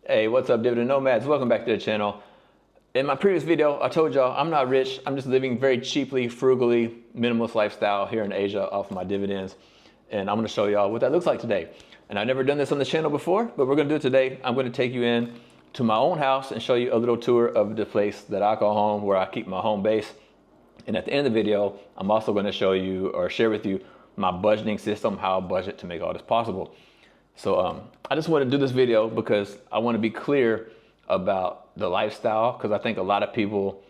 Hey, what's up, Dividend Nomads? Welcome back to the channel. In my previous video, I told y'all I'm not rich. I'm just living very cheaply, frugally, minimalist lifestyle here in Asia off my dividends. And I'm gonna show y'all what that looks like today. And I've never done this on the channel before, but we're gonna do it today. I'm gonna take you in to my own house and show you a little tour of the place that I call home, where I keep my home base. And at the end of the video, I'm also gonna show you or share with you my budgeting system, how I budget to make all this possible. So I just want to do this video because I want to be clear about the lifestyle, because I think a lot of people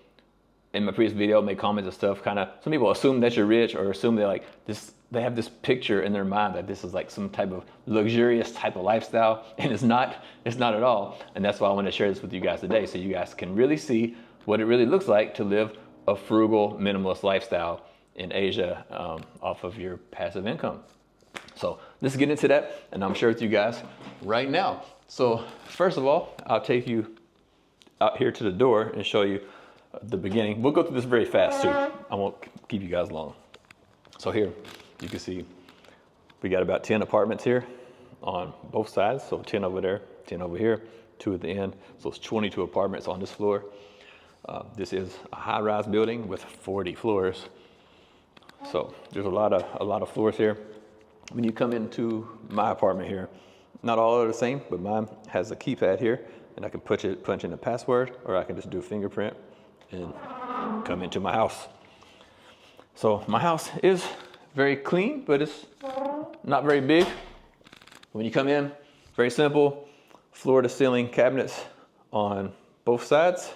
in my previous video make comments and stuff, some people assume that you're rich, or assume they're like this, they have this picture in their mind that this is like some type of luxurious type of lifestyle, and it's not at all. And that's why I want to share this with you guys today, so you guys can really see what it really looks like to live a frugal, minimalist lifestyle in Asia off of your passive income. So let's get into that, and I'm sharing with you guys right now. So first of all, I'll take you out here to the door and show you the beginning. We'll go through this very fast too. I won't keep you guys long. So here you can see we got about 10 apartments here on both sides. So 10 over there, 10 over here, 2 at the end. So it's 22 apartments on this floor. This is a high-rise building with 40 floors. So there's a lot of floors here. When you come into my apartment here, not all are the same, but mine has a keypad here, and I can punch in a password, or I can just do a fingerprint and come into my house. So my house is very clean, but it's not very big. When you come in, very simple, floor to ceiling cabinets on both sides.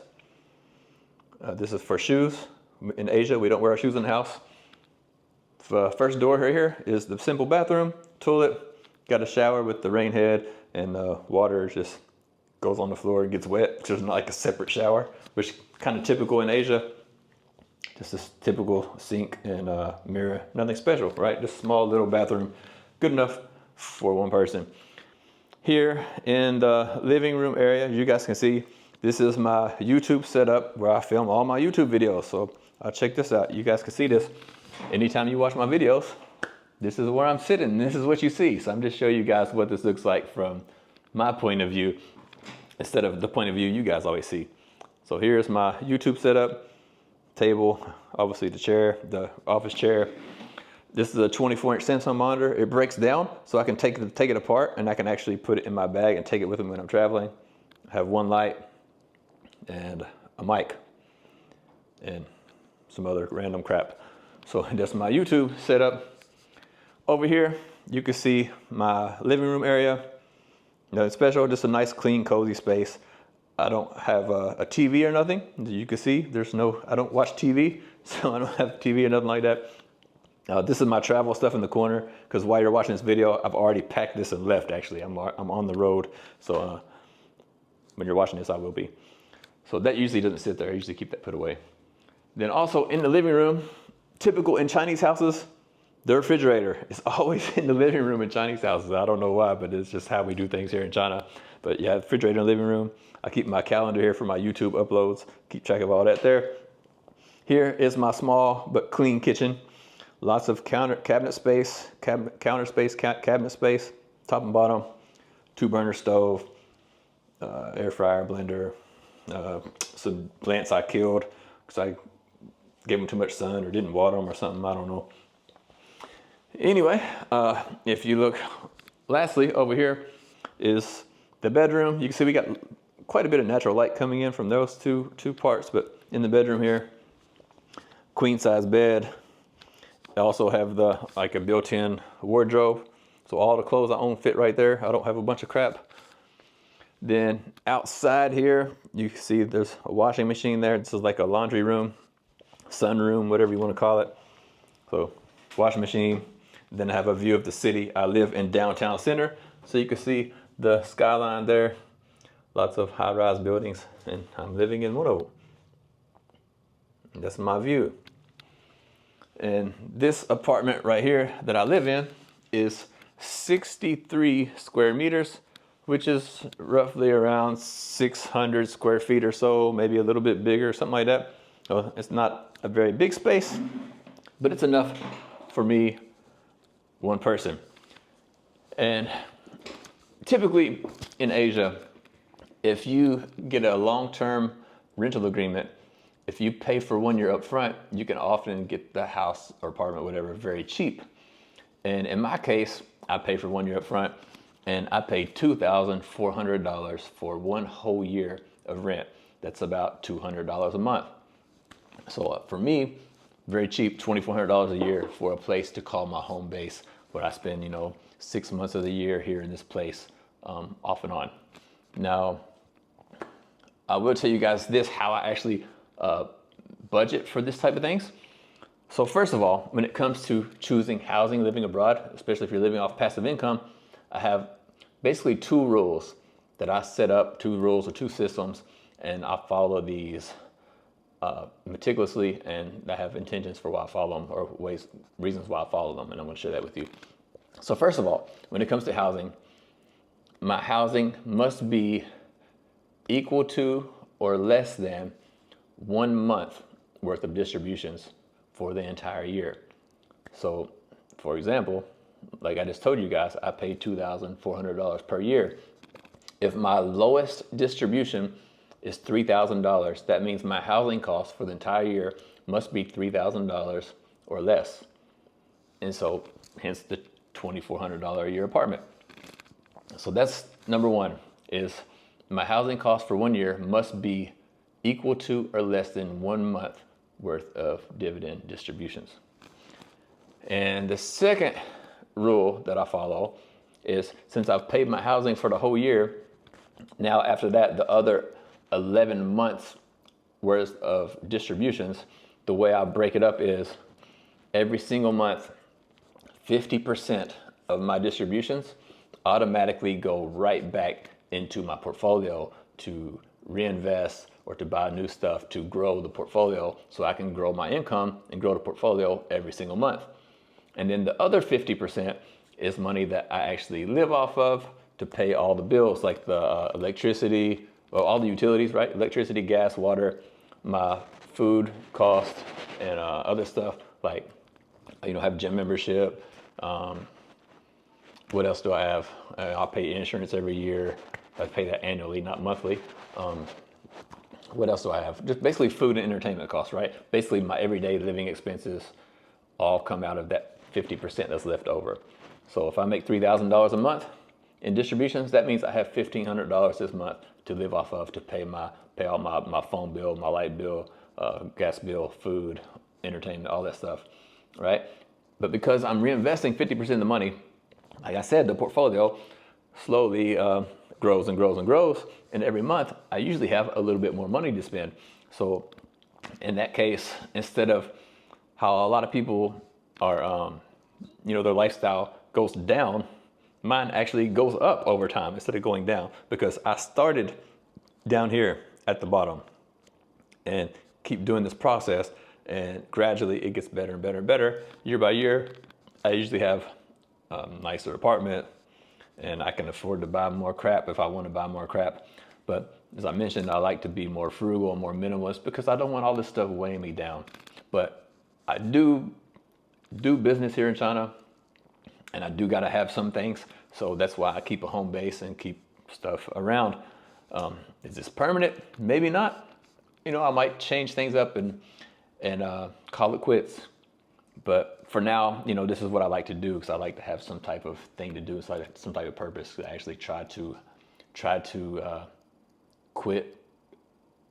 This is for shoes. In Asia, we don't wear our shoes in the house. The first door right here is the simple bathroom, toilet, got a shower with the rain head, and water just goes on the floor and gets wet. So there's not like a separate shower, which is kind of typical in Asia. Just this typical sink and mirror, nothing special, right? Just small little bathroom, good enough for one person. Here in the living room area, you guys can see, this is my YouTube setup where I film all my YouTube videos. So check this out. You guys can see this. Anytime you watch my videos, this is where I'm sitting. This is what you see. So I'm just showing you guys what this looks like from my point of view, instead of the point of view you guys always see. So here's my YouTube setup, table, obviously the chair, the office chair. This is a 24-inch Samsung monitor. It breaks down, so I can take it apart, and I can actually put it in my bag and take it with me when I'm traveling. I have one light and a mic and some other random crap. So that's my YouTube setup. Over here, you can see my living room area. Nothing special, just a nice, clean, cozy space. I don't have a TV or nothing. You can see I don't watch TV, so I don't have TV or nothing like that. This is my travel stuff in the corner, because while you're watching this video, I've already packed this and left, actually. I'm on the road, so when you're watching this, I will be. So that usually doesn't sit there. I usually keep that put away. Then also in the living room, typical in Chinese houses, the refrigerator is always in the living room in Chinese houses. I don't know why, but it's just how we do things here in China. But yeah, refrigerator in the living room. I keep my calendar here for my YouTube uploads. Keep track of all that there. Here is my small but clean kitchen. Lots of cabinet space, top and bottom. 2-burner stove, air fryer, blender. Some plants I killed because I gave them too much sun or didn't water them or something, I don't know. Anyway, if you look, lastly, over here is the bedroom. You can see we got quite a bit of natural light coming in from those two parts, but in the bedroom here, queen size bed. I also have like a built-in wardrobe, so all the clothes I own fit right there. I don't have a bunch of crap. Then outside here, you can see there's a washing machine there. This is like a laundry room, sunroom, whatever you want to call it. So washing machine. Then I have a view of the city. I live in downtown center, so you can see the skyline there. Lots of high-rise buildings, and I'm living in one of them. And that's my view. And this apartment right here that I live in is 63 square meters, which is roughly around 600 square feet or so, maybe a little bit bigger, something like that. So it's not a very big space, but it's enough for me, one person. And typically in Asia, if you get a long-term rental agreement, if you pay for 1 year up front, you can often get the house or apartment, whatever, very cheap. And in my case, I pay for 1 year up front, and I paid $2,400 for 1 whole year of rent. That's about $200 a month. So for me, very cheap, $2,400 a year for a place to call my home base, where I spend, 6 months of the year here in this place, off and on. Now, I will tell you guys this, how I actually budget for this type of things. So first of all, when it comes to choosing housing, living abroad, especially if you're living off passive income, I have basically 2 rules that I set up, 2 rules or 2 systems, and I follow these meticulously, and I have intentions for why I follow them, or reasons why I follow them, and I'm going to share that with you. So first of all, when it comes to housing, my housing must be equal to or less than 1 month worth of distributions for the entire year. So, for example, like I just told you guys, I pay $2,400 per year. If my lowest distribution is $3,000, that means my housing cost for the entire year must be $3,000 or less. And so, hence the $2,400 a year apartment. So that's number 1, is my housing cost for 1 year must be equal to or less than 1 month worth of dividend distributions. And the second rule that I follow is, since I've paid my housing for the whole year, now after that, the other 11 months worth of distributions, the way I break it up is every single month, 50% of my distributions automatically go right back into my portfolio to reinvest or to buy new stuff to grow the portfolio, so I can grow my income and grow the portfolio every single month. And then the other 50% is money that I actually live off of to pay all the bills, like the electricity, well, all the utilities, right? Electricity, gas, water, my food cost, and other stuff, like, have gym membership. What else do I have? I pay insurance every year. I pay that annually, not monthly. What else do I have? Just basically food and entertainment costs, right? Basically my everyday living expenses all come out of that 50% that's left over. So if I make $3,000 a month in distributions, that means I have $1,500 this month to live off of, to pay all my phone bill, my light bill, gas bill, food, entertainment, all that stuff, right? But because I'm reinvesting 50% of the money, like I said, the portfolio slowly grows and grows and grows, and every month I usually have a little bit more money to spend. So in that case, instead of how a lot of people are, their lifestyle goes down, mine actually goes up over time instead of going down, because I started down here at the bottom and keep doing this process, and gradually it gets better and better and better. Year by year, I usually have a nicer apartment, and I can afford to buy more crap if I want to buy more crap. But as I mentioned, I like to be more frugal and more minimalist because I don't want all this stuff weighing me down. But I do business here in China, and I do got to have some things. So that's why I keep a home base and keep stuff around. Is this permanent? Maybe not. I might change things up and call it quits. But for now, this is what I like to do, because I like to have some type of thing to do, some type of purpose. I actually try to quit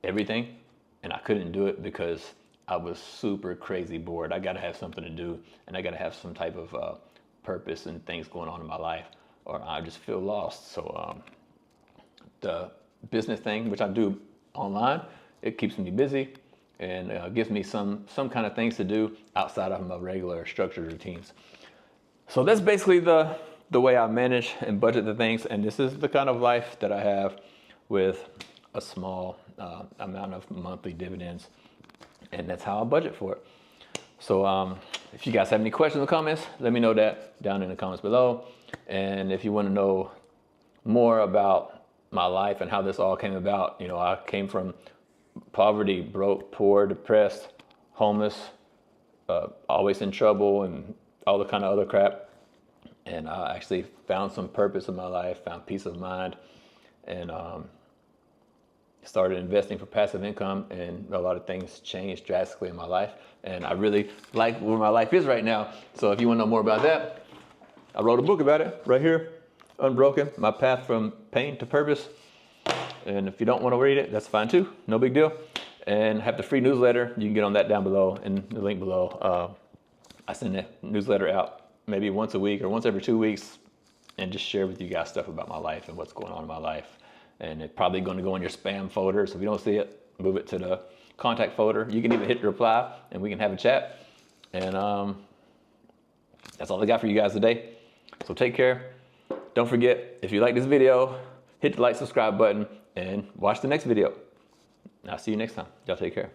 everything, and I couldn't do it because I was super crazy bored. I got to have something to do, and I got to have some type of purpose and things going on in my life, or I just feel lost. So the business thing, which I do online, it keeps me busy and gives me some kind of things to do outside of my regular structured routines. So that's basically the way I manage and budget the things, and this is the kind of life that I have with a small amount of monthly dividends, and that's how I budget for it. So if you guys have any questions or comments, let me know that down in the comments below. And if you want to know more about my life and how this all came about, I came from poverty, broke, poor, depressed, homeless, always in trouble, and all the kind of other crap. And I actually found some purpose in my life, found peace of mind, and started investing for passive income, and a lot of things changed drastically in my life. And I really like where my life is right now. So if you want to know more about that, I wrote a book about it right here, Unbroken, My Path from Pain to Purpose. And if you don't want to read it, that's fine too, no big deal. And I have the free newsletter. You can get on that down below in the link below. I send a newsletter out maybe once a week or once every 2 weeks, and just share with you guys stuff about my life and what's going on in my life. And it's probably going to go in your spam folder. So if you don't see it, move it to the contact folder. You can even hit reply and we can have a chat. And that's all I got for you guys today. So take care. Don't forget, if you like this video, hit the like, subscribe button, and watch the next video. I'll see you next time. Y'all take care.